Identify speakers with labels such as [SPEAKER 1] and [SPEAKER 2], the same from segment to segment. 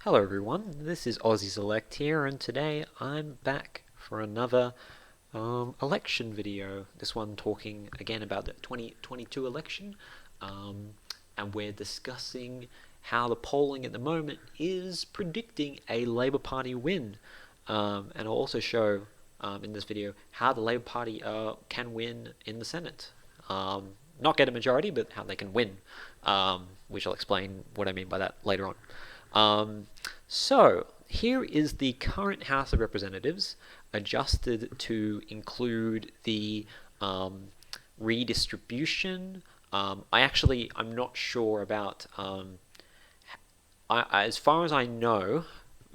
[SPEAKER 1] Hello everyone, this is Aussie Select here, and today I'm back for another election video. This one talking again about the 2022 election, and we're discussing how the polling at the moment is predicting a Labour Party win. And I'll also show in this video how the Labour Party can win in the Senate. Not get a majority, but how they can win, which I'll explain what I mean by that later on. So here is the current House of Representatives adjusted to include the redistribution. I'm not sure about. As far as I know,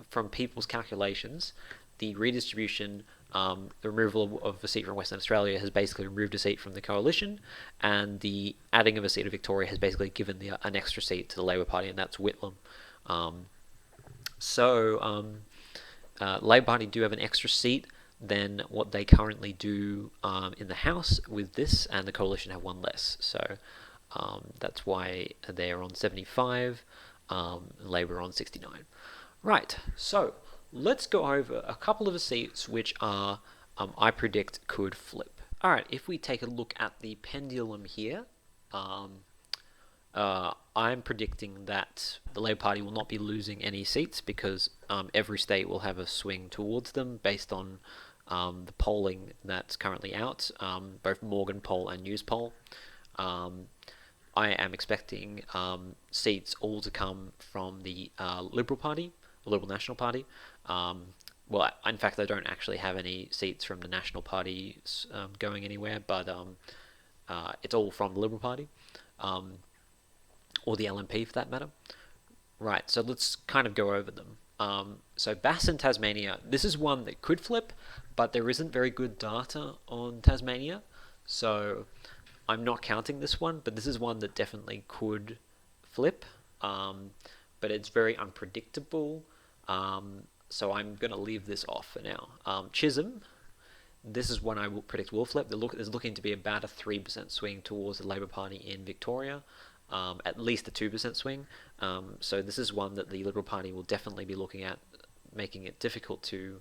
[SPEAKER 1] from people's calculations, the redistribution, the removal of a seat from Western Australia has basically removed a seat from the coalition, and the adding of a seat of Victoria has basically given an extra seat to the Labor Party, and that's Whitlam. Labor Party do have an extra seat than what they currently do in the House with this, and the coalition have one less. So that's why they're on 75, Labor on 69. Right, so let's go over a couple of the seats which are I predict could flip. Alright, if we take a look at the pendulum here, I'm predicting that the Labour Party will not be losing any seats because every state will have a swing towards them based on the polling that's currently out, both Morgan poll and News poll. I am expecting seats all to come from the Liberal Party, the Liberal National Party. Well, in fact, I don't actually have any seats from the National Party going anywhere, but it's all from the Liberal Party. Or the LNP for that matter. Right, so let's kind of go over them. So Bass and Tasmania, this is one that could flip, but there isn't very good data on Tasmania, so I'm not counting this one, but this is one that definitely could flip, but it's very unpredictable, so I'm going to leave this off for now. Chisholm, this is one I will predict will flip. There's looking to be about a 3% swing towards the Labor Party in Victoria. At least a 2% swing. So this is one that the Liberal Party will definitely be looking at, making it difficult to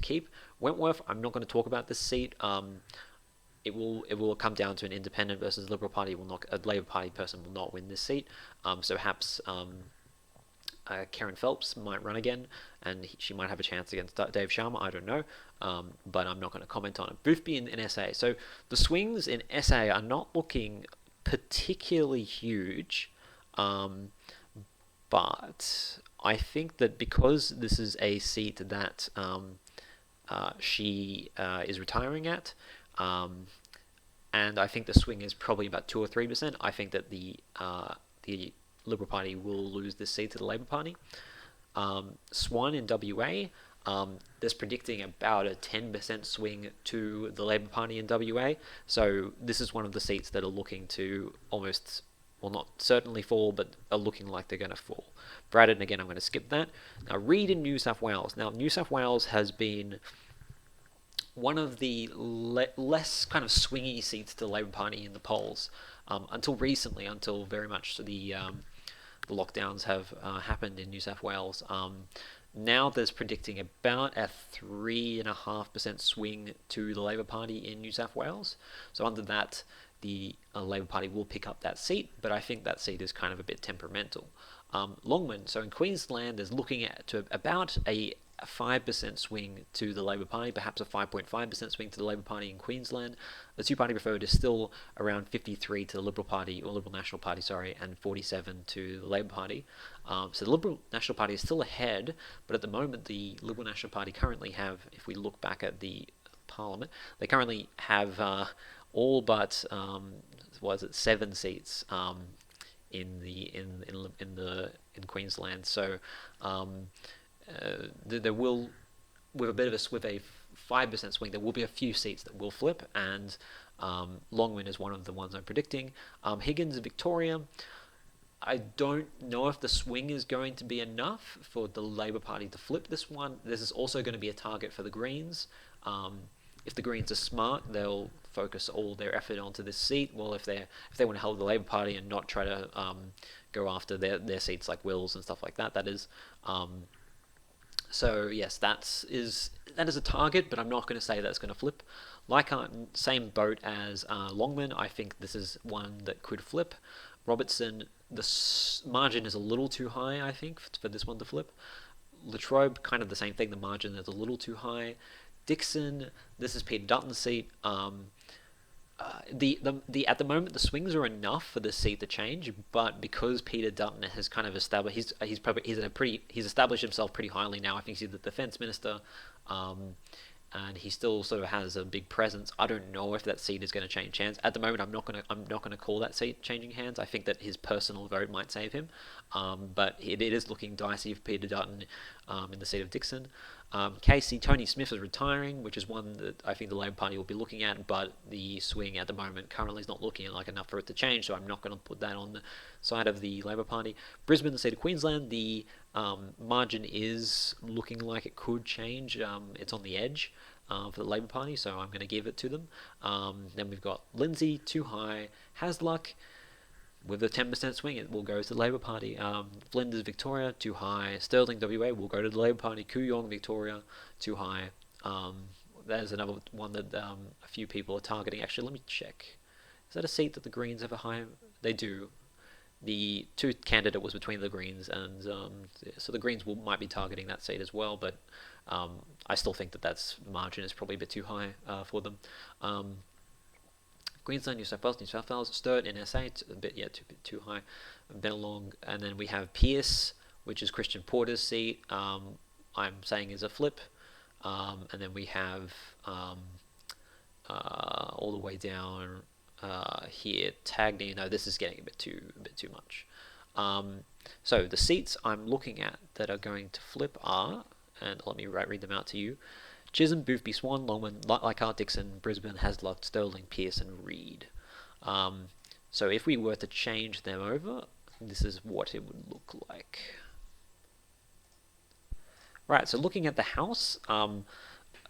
[SPEAKER 1] keep. Wentworth, I'm not going to talk about this seat. It will come down to an independent versus the Liberal Party. A Labor Party person will not win this seat. So perhaps Karen Phelps might run again, and she might have a chance against Dave Sharma. I don't know, but I'm not going to comment on it. Boothby in SA. So the swings in SA are not looking particularly huge, but I think that because this is a seat that she is retiring at, and I think the swing is probably about 2 or 3%. I think that the Liberal Party will lose this seat to the Labor Party. Swan in WA. There's predicting about a 10% swing to the Labor Party in WA. So this is one of the seats that are looking to almost, well, not certainly fall, but are looking like they're going to fall. Braddon, again, I'm going to skip that. Now, Reid in New South Wales. Now, New South Wales has been one of the less kind of swingy seats to the Labor Party in the polls until recently, until very much the lockdowns have happened in New South Wales. Now there's predicting about a 3.5% swing to the Labor Party in New South Wales. So under that, the Labor Party will pick up that seat, but I think that seat is kind of a bit temperamental. Longman, so in Queensland, is looking at about a 5% swing to the Labor Party, perhaps a 5.5% swing to the Labor Party in Queensland. The two-party preferred is still around 53 to the Liberal Party, or Liberal National Party, sorry, and 47 to the Labor Party. So the Liberal National Party is still ahead, but at the moment the Liberal National Party currently have, if we look back at the Parliament, they currently have all but 7 seats in Queensland. So there will, with a 5% swing, there will be a few seats that will flip, and Longman is one of the ones I'm predicting. Higgins in Victoria, I don't know if the swing is going to be enough for the Labor Party to flip this one. This is also going to be a target for the Greens. If the Greens are smart, they'll focus all their effort onto this seat. Well, if they want to help the Labor Party and not try to go after their seats like Wills and stuff like that. That is. So yes, that is a target, but I'm not going to say that's going to flip. Leichhardt, same boat as Longman. I think this is one that could flip. Robertson, the margin is a little too high, I think, for this one to flip. Latrobe, kind of the same thing. The margin is a little too high. Dixon, this is Peter Dutton's seat. The at the moment the swings are enough for the seat to change, but because Peter Dutton has kind of established he's established himself pretty highly now. I think he's the defense minister, and he still sort of has a big presence. I don't know if that seat is going to change hands at the moment. I'm not gonna call that seat changing hands. I think that his personal vote might save him, but it is looking dicey for Peter Dutton in the seat of Dixon. Casey, Tony Smith is retiring, which is one that I think the Labor Party will be looking at, but the swing at the moment currently is not looking like enough for it to change, so I'm not going to put that on the side of the Labor Party. Brisbane, the seat of Queensland, the margin is looking like it could change. It's on the edge for the Labor Party, so I'm going to give it to them. Then we've got Lindsay, too high. Hasluck, with a 10% swing, it will go to the Labor Party. Flinders, Victoria, too high. Sterling, WA, will go to the Labor Party. Kooyong, Victoria, too high. There's another one that a few people are targeting. Actually, let me check. Is that a seat that the Greens have a high? They do. The two candidate was between the Greens, and so the Greens might be targeting that seat as well, but I still think that margin is probably a bit too high for them. Queensland, New South Wales, Sturt in SA, a bit too high, Bennelong, and then we have Pearce, which is Christian Porter's seat. I'm saying is a flip, and then we have all the way down here Tagney. No, this is getting a bit too much. So the seats I'm looking at that are going to flip are, and let me read them out to you: Chisholm, Boothby, Swan, Longman, Leichhardt, Dixon, Brisbane, Hasluck, Sterling, Pearce, and Reid. So if we were to change them over, this is what it would look like. Right, so looking at the House,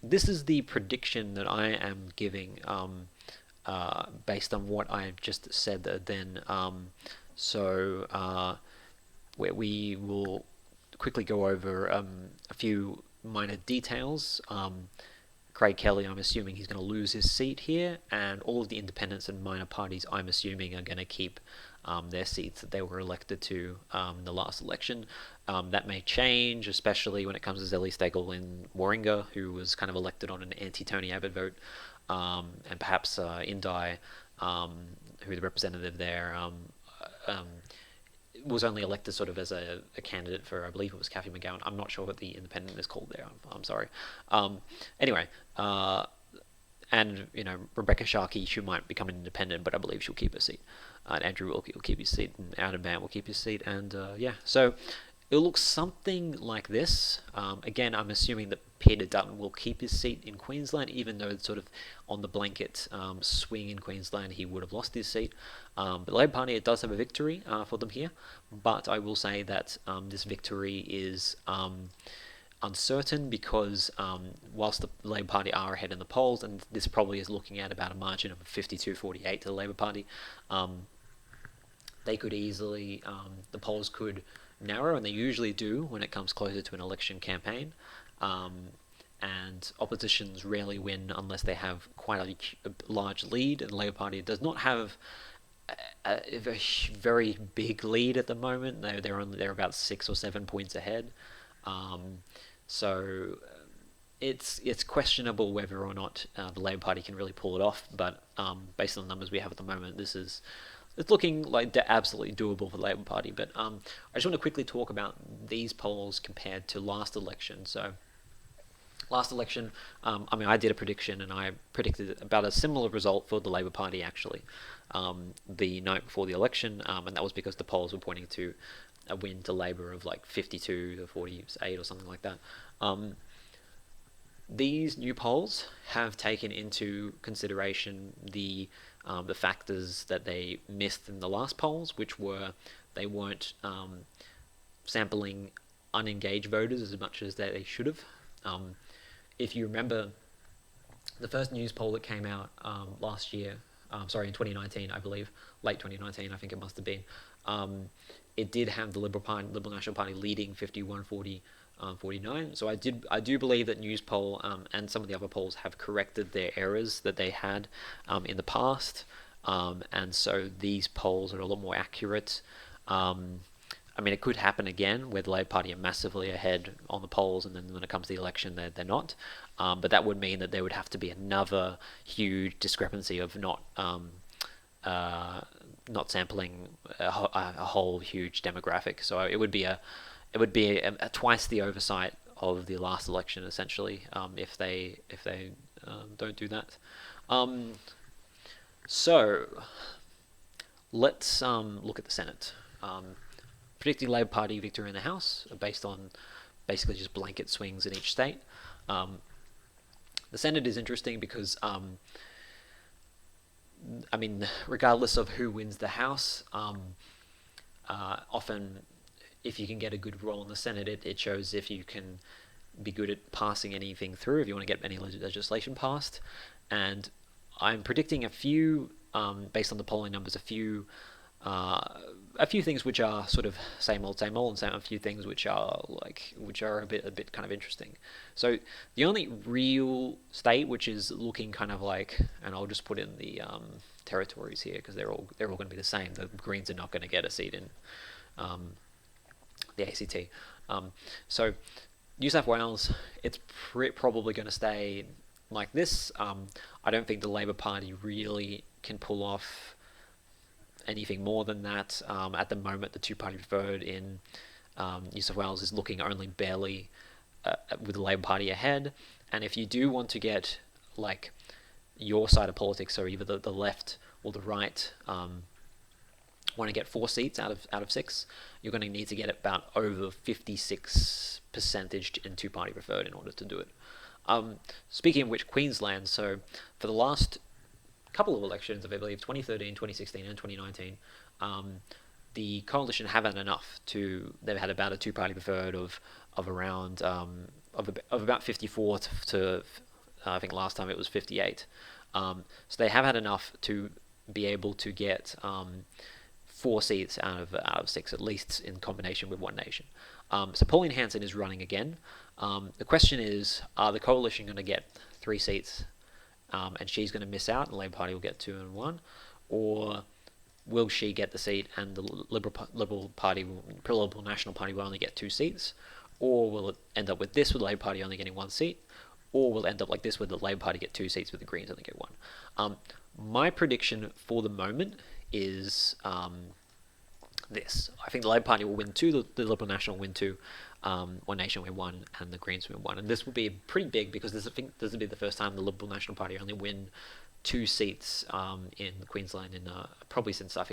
[SPEAKER 1] this is the prediction that I am giving based on what I've just said then. Where we will quickly go over a few minor details. Craig Kelly, I'm assuming he's going to lose his seat here, and all of the independents and minor parties, I'm assuming, are going to keep their seats that they were elected to in the last election. That may change, especially when it comes to Zelly Steggall in Warringah, who was kind of elected on an anti-Tony Abbott vote, and perhaps Indi, who the representative there, was only elected sort of as a candidate for, I believe it was Kathy McGowan. I'm not sure what the independent is called there. I'm sorry. Anyway, and Rebecca Sharkey, she might become an independent, but I believe she'll keep her seat. Andrew will keep his seat, and Adam Band will keep his seat, and so it looks something like this. Again, I'm assuming that Peter Dutton will keep his seat in Queensland, even though it's sort of on the blanket swing in Queensland, he would have lost his seat. But the Labor Party, it does have a victory for them here, but I will say that this victory is uncertain because whilst the Labor Party are ahead in the polls, and this probably is looking at about a margin of 52-48 to the Labor Party, they could easily, the polls could narrow, and they usually do when it comes closer to an election campaign. And oppositions rarely win unless they have quite a large lead, and the Labor Party does not have a very big lead at the moment. They're about 6 or 7 points ahead. So it's questionable whether or not the Labor Party can really pull it off. But based on the numbers we have at the moment, it's looking like they're absolutely doable for the Labor Party. But I just want to quickly talk about these polls compared to last election. So last election, I did a prediction, and I predicted about a similar result for the Labor Party, actually, the night before the election, and that was because the polls were pointing to a win to Labor of like 52 to 48 or something like that. These new polls have taken into consideration the factors that they missed in the last polls, which were they weren't sampling unengaged voters as much as they should have. If you remember, the first news poll that came out last year, in 2019, I believe, late 2019, I think it must have been, it did have the Liberal National Party leading 51-40. 49. So I do believe that News Poll and some of the other polls have corrected their errors that they had in the past, and so these polls are a lot more accurate. I mean, it could happen again where the Labour Party are massively ahead on the polls, and then when it comes to the election, they're not. But that would mean that there would have to be another huge discrepancy of not sampling a whole huge demographic. So it would be a twice the oversight of the last election, essentially, if they don't do that. So let's look at the Senate. Predicting Labour Party victory in the House based on basically just blanket swings in each state. The Senate is interesting because, I mean, regardless of who wins the House, often if you can get a good role in the Senate, it shows if you can be good at passing anything through, if you want to get any legislation passed. And I'm predicting a few, based on the polling numbers, a few things which are sort of same old, and a few things which are a bit kind of interesting. So the only real state which is looking kind of like, and I'll just put in the territories here because they're all going to be the same. The Greens are not going to get a seat in the ACT. So New South Wales, it's probably going to stay like this. I don't think the Labor Party really can pull off anything more than that. At the moment, the two-party preferred in New South Wales is looking only barely with the Labor Party ahead. And if you do want to get like your side of politics, so either the left or the right, want to get 4 seats out of 6, you're going to need to get about over 56% in two-party preferred in order to do it. Speaking of which, Queensland, so for the last couple of elections, I believe 2013, 2016 and 2019, the coalition haven't enough they've had about a two-party preferred of around of about 54 to I think last time it was 58. So they have had enough to be able to get 4 seats out of 6, at least in combination with One Nation. So Pauline Hanson is running again. The question is, are the coalition going to get 3 seats, and she's going to miss out, and the Labour Party will get 2 and 1, or will she get the seat and the Liberal National Party will only get 2 seats, or will it end up with this, with the Labour Party only getting 1 seat, or will it end up like this, with the Labour Party get 2 seats, with the Greens only get 1? My prediction for the moment is this. I think the Labour Party will win 2, the Liberal National will win 2, One Nation will win 1, and the Greens will win 1. And this will be pretty big because I think this will be the first time the Liberal National Party only win 2 seats in Queensland in probably since I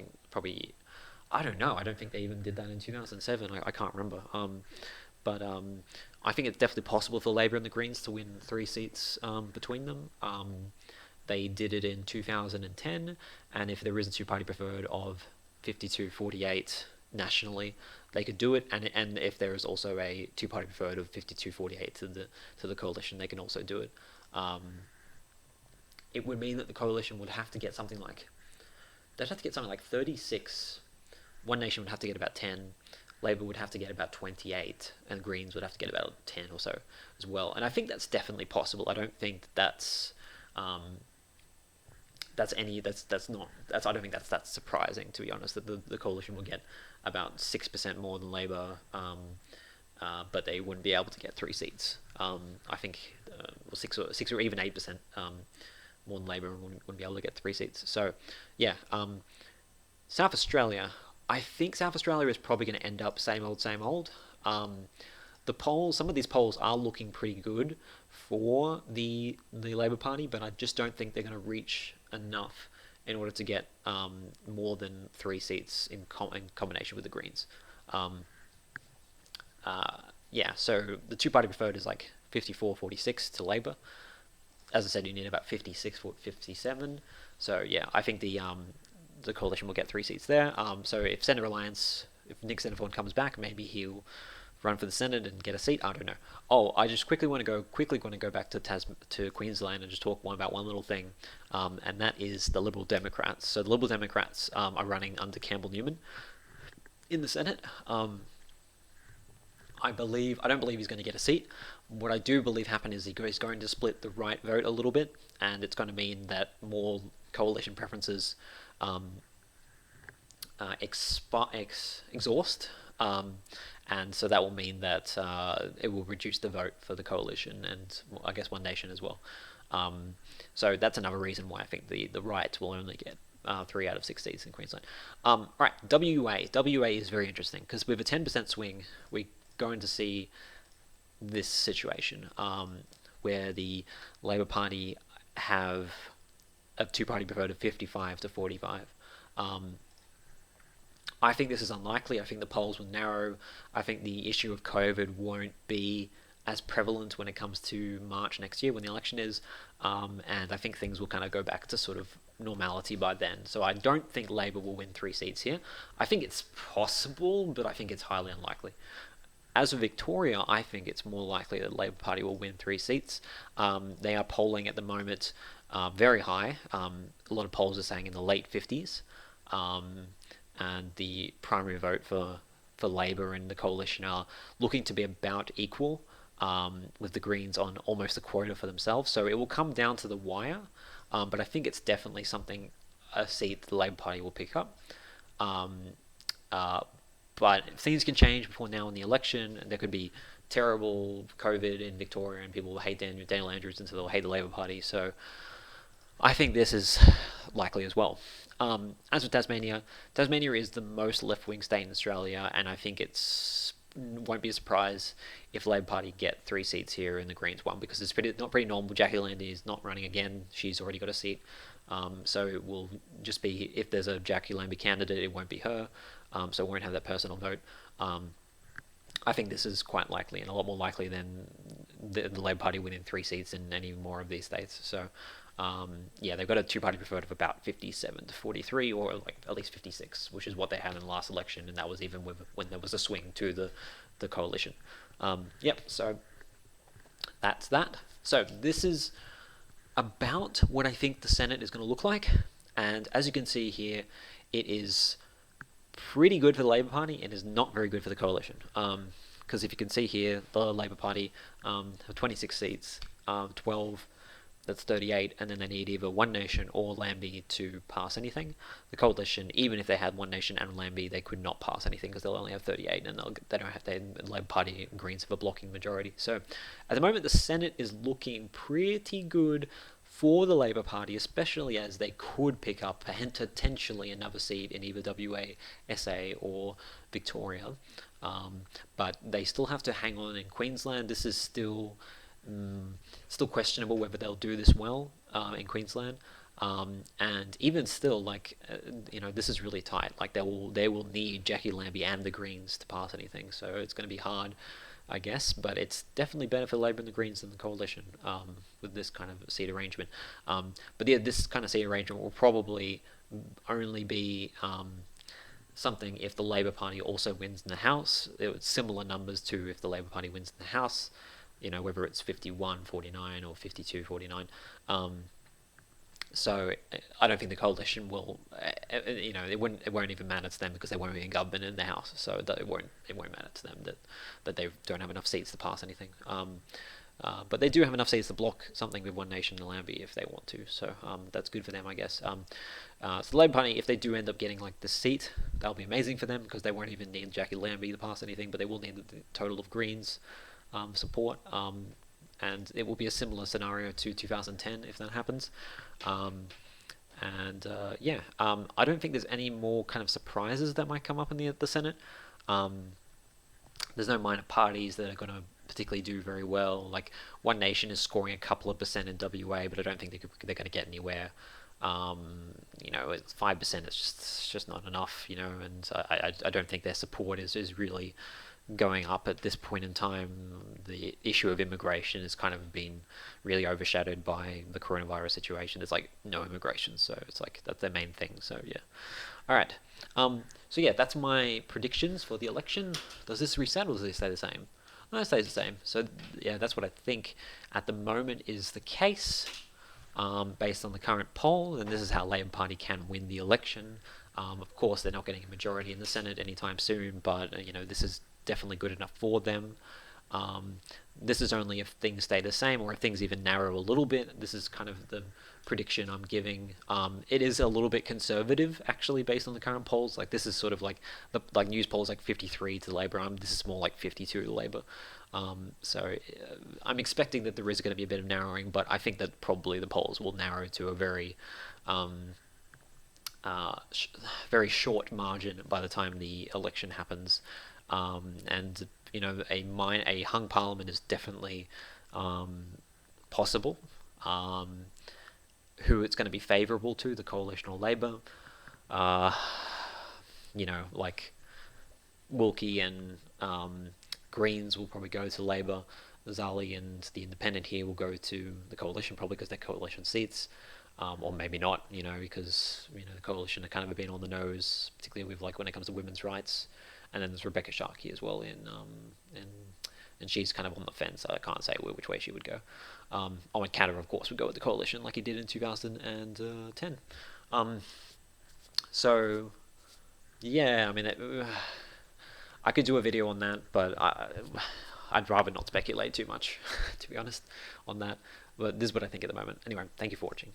[SPEAKER 1] don't know. I don't think they even did that in 2007. I can't remember. But I think it's definitely possible for Labor and the Greens to win 3 seats between them. They did it in 2010, and if there is a two-party preferred of 52-48 nationally, they could do it. And if there is also a two-party preferred of 52-48 to the coalition, they can also do it. It would mean that the coalition would have to get something like 36. One Nation would have to get about 10. Labor would have to get about 28, and Greens would have to get about 10 or so as well. And I think that's definitely possible. I don't think that's I don't think that's surprising, to be honest, that the coalition will get about 6% more than Labor, but they wouldn't be able to get 3 seats. I think 6 or even 8% more than Labor wouldn't be able to get 3 seats. So yeah, South Australia. I think South Australia is probably going to end up same old. The polls, some of these polls are looking pretty good for the Labor Party, but I just don't think they're going to reach enough in order to get more than 3 seats in combination with the Greens. So the two-party preferred is like 54-46 to Labor. As I said, you need about 56-57. So yeah, I think the coalition will get 3 seats there. So if Nick Xenophon comes back, maybe he'll run for the Senate and get a seat. I don't know. Oh, I just quickly want to go back to Queensland and just talk about one little thing, and that is the Liberal Democrats. So the Liberal Democrats are running under Campbell Newman. in the Senate. I don't believe he's going to get a seat. What I do believe happened is he's going to split the right vote a little bit, and it's going to mean that more coalition preferences um, exhaust, and so that will mean that it will reduce the vote for the coalition and I guess One Nation as well. So that's another reason why I think the right will only get 3 out of 6 seats in Queensland. Right, WA is very interesting because with a 10% swing, we're going to see this situation where the Labor Party have a two-party vote of 55 to 45. I think this is unlikely. I think the polls will narrow. I think the issue of COVID won't be as prevalent when it comes to March next year when the election is, and I think things will kind of go back to sort of normality by then. So I don't think Labor will win 3 seats here. I think it's possible, but I think it's highly unlikely. As for Victoria, I think it's more likely that the Labor Party will win 3 seats. They are polling at the moment very high. A lot of polls are saying in the late 50s. And the primary vote for Labor and the coalition are looking to be about equal, with the Greens on almost a quota for themselves. So it will come down to the wire, but I think it's definitely a seat that the Labor Party will pick up. But things can change before now in the election, and there could be terrible COVID in Victoria, and people will hate Daniel Andrews, and so they'll hate the Labor Party. So I think this is likely as well. As with Tasmania, Tasmania is the most left-wing state in Australia, and I think won't be a surprise if Labor Party get 3 seats here and the Greens won, because it's not pretty normal. Jackie Landy is not running again; she's already got a seat. So it will just be, if there's a Jackie Lambie candidate, it won't be her. So it won't have that personal vote. I think this is quite likely, and a lot more likely than the Labor Party winning 3 seats in any more of these states. So yeah, they've got a two-party preferred of about 57 to 43, or like at least 56, which is what they had in the last election, and that was even when there was a swing to the coalition. Yep, so that's that. So this is about what I think the Senate is going to look like, and as you can see here, it is pretty good for the Labor Party. It is not very good for the coalition. Because if you can see here, the Labor Party have 26 seats, 12, that's 38, and then they need either One Nation or Lambie to pass anything. The coalition, even if they had One Nation and Lambie, they could not pass anything because they'll only have 38, and they don't have the Labor Party and Greens have a blocking majority. So at the moment, the Senate is looking pretty good for the Labor Party, especially as they could pick up potentially another seat in either WA, SA, or Victoria. But they still have to hang on in Queensland. This is still questionable whether they'll do this well in Queensland. And even still, this is really tight. Like they will need Jackie Lambie and the Greens to pass anything. So it's going to be hard, I guess, but it's definitely better for Labor and the Greens than the coalition with this kind of seat arrangement. But yeah, this kind of seat arrangement will probably only be something if the Labor Party also wins in the House. It's similar numbers to if the Labor Party wins in the House, whether it's 51-49 or 52-49. So I don't think the coalition will, it won't even matter to them because they won't be in government in the House. So it won't matter to them that they don't have enough seats to pass anything. But they do have enough seats to block something with One Nation and Lambie if they want to. So that's good for them, I guess. So the Labor Party, if they do end up getting like the seat, that'll be amazing for them because they won't even need Jackie Lambie to pass anything, but they will need the total of Greens support. And it will be a similar scenario to 2010 if that happens. I don't think there's any more kind of surprises that might come up in the Senate. There's no minor parties that are going to particularly do very well. Like One Nation is scoring a couple of percent in WA, but I don't think they're going to get anywhere. It's 5%. It's just not enough. And I don't think their support is really going up at this point in time. The issue of immigration has kind of been really overshadowed by the coronavirus situation. There's like no immigration, so it's like that's their main thing. So yeah, all right. So yeah, that's my predictions for the election. Does this reset or does it stay the same? No, it stays the same. So yeah, that's what I think at the moment is the case, based on the current poll, and this is how Labor Party can win the election. Of course, they're not getting a majority in the Senate anytime soon, but this is definitely good enough for them. Um, this is only if things stay the same or if things even narrow a little bit. This is kind of the prediction I'm giving. It is a little bit conservative, actually, based on the current polls. Like this is sort of like the news polls like 53 to Labour. This is more like 52 to Labour. I'm expecting that there is going to be a bit of narrowing, but I think that probably the polls will narrow to a um, very short margin by the time the election happens. And a hung parliament is definitely possible. Who it's going to be favourable to, the coalition or Labour? Uh, like Wilkie and Greens will probably go to Labour. Zali and the Independent here will go to the coalition, probably because they're coalition seats. Or maybe not, because the coalition are kind of been on the nose, particularly with like when it comes to women's rights. And then there's Rebecca Sharkey as well and she's kind of on the fence. So I can't say which way she would go. Owen Catter, of course, would go with the coalition like he did in 2010. So yeah, I mean, I could do a video on that, but I'd rather not speculate too much, to be honest, on that. But this is what I think at the moment. Anyway, thank you for watching.